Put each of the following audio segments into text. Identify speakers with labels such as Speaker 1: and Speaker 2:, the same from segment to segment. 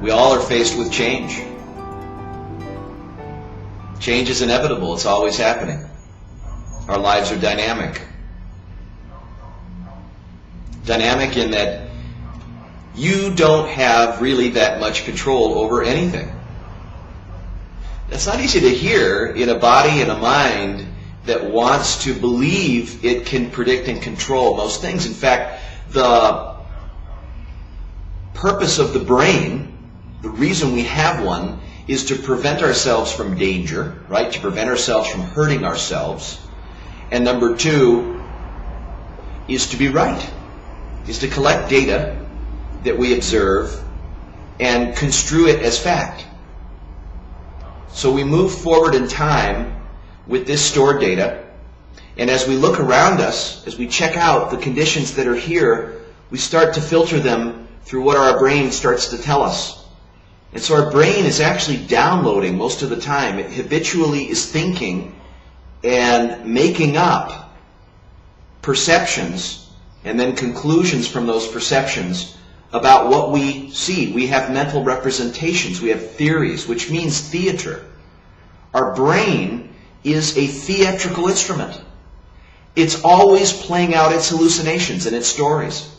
Speaker 1: We all are faced with change. Change is inevitable. It's always happening. Our lives are dynamic. Dynamic in that you don't have really that much control over anything. That's not easy to hear in a body and a mind that wants to believe it can predict and control most things. In fact, the purpose of the brain, the reason we have one, is to prevent ourselves from danger, right? To prevent ourselves from hurting ourselves. And number two is to be right, is to collect data that we observe and construe it as fact. So we move forward in time with this stored data, and as we look around us, as we check out the conditions that are here, we start to filter them through what our brain starts to tell us. And so our brain is actually downloading most of the time. It habitually is thinking and making up perceptions and then conclusions from those perceptions about what we see. We have mental representations. We have theories, which means theater. Our brain is a theatrical instrument. It's always playing out its hallucinations and its stories.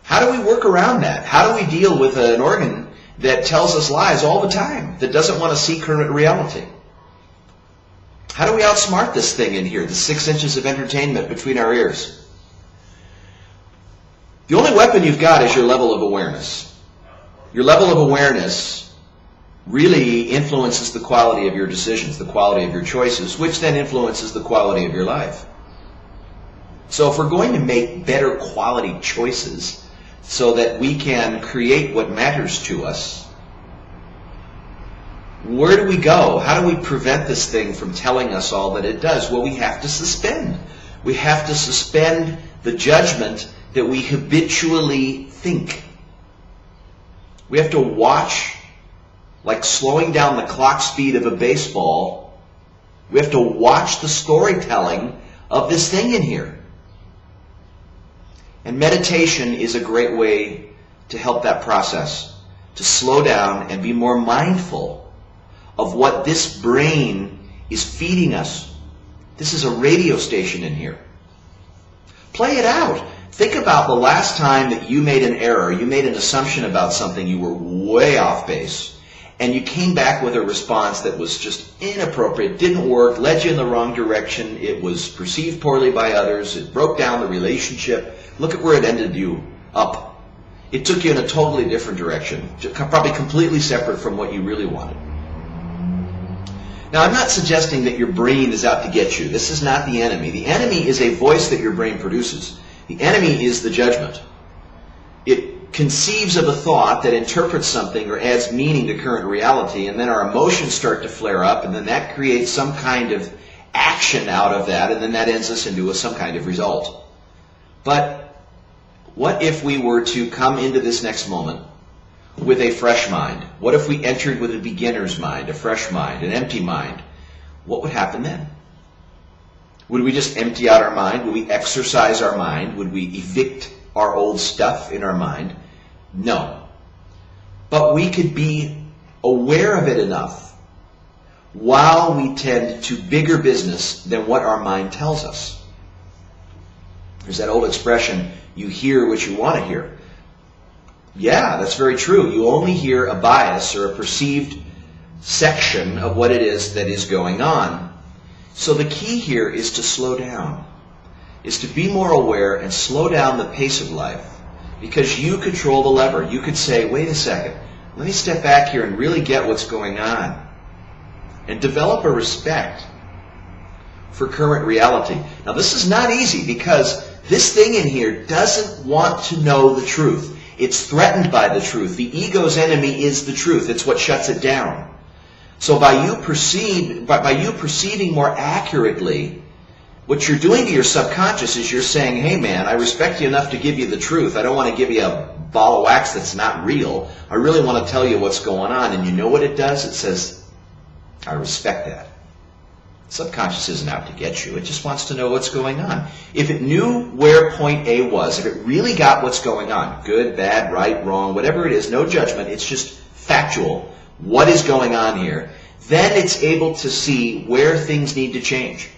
Speaker 1: How do we work around that? How do we deal with an organ that tells us lies all the time, that doesn't want to see current reality? How do we outsmart this thing in here, the 6 inches of entertainment between our ears? The only weapon you've got is your level of awareness. Your level of awareness really influences the quality of your decisions, the quality of your choices, which then influences the quality of your life. So if we're going to make better quality choices so that we can create what matters to us, where do we go? How do we prevent this thing from telling us all that it does? Well, we have to suspend. We have to suspend the judgment that we habitually think. We have to watch, like slowing down the clock speed of a baseball, we have to watch the storytelling of this thing in here. And meditation is a great way to help that process, to slow down and be more mindful of what this brain is feeding us. This is a radio station in here. Play it out. Think about the last time that you made an error, you made an assumption about something, you were way off base, and you came back with a response that was just inappropriate, didn't work, led you in the wrong direction, it was perceived poorly by others, it broke down the relationship. Look at where it ended you up. It took you in a totally different direction, probably completely separate from what you really wanted. Now, I'm not suggesting that your brain is out to get you. This is not the enemy. The enemy is a voice that your brain produces. The enemy is the judgment. It conceives of a thought that interprets something or adds meaning to current reality, and then our emotions start to flare up, and then that creates some kind of action out of that, and then that ends us into some kind of result. But what if we were to come into this next moment with a fresh mind? What if we entered with a beginner's mind, a fresh mind, an empty mind? What would happen then? Would we just empty out our mind? Would we exercise our mind? Would we evict our old stuff in our mind? No. But we could be aware of it enough while we tend to bigger business than what our mind tells us. There's that old expression, you hear what you want to hear. Yeah, that's very true. You only hear a bias or a perceived section of what it is that is going on. So the key here is to slow down, is to be more aware and slow down the pace of life, because you control the lever. You could say, wait a second, let me step back here and really get what's going on and develop a respect for current reality. Now, this is not easy because this thing in here doesn't want to know the truth. It's threatened by the truth. The ego's enemy is the truth. It's what shuts it down. So by you perceiving more accurately, what you're doing to your subconscious is you're saying, hey man, I respect you enough to give you the truth. I don't want to give you a ball of wax that's not real. I really want to tell you what's going on. And you know what it does? It says, I respect that. Subconscious isn't out to get you. It just wants to know what's going on. If it knew where point A was, if it really got what's going on, good, bad, right, wrong, whatever it is, no judgment, it's just factual, what is going on here, then it's able to see where things need to change.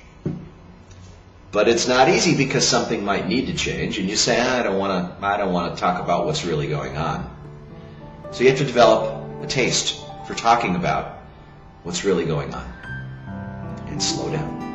Speaker 1: But it's not easy because something might need to change, and you say, I don't want to talk about what's really going on. So you have to develop a taste for talking about what's really going on. And slow down.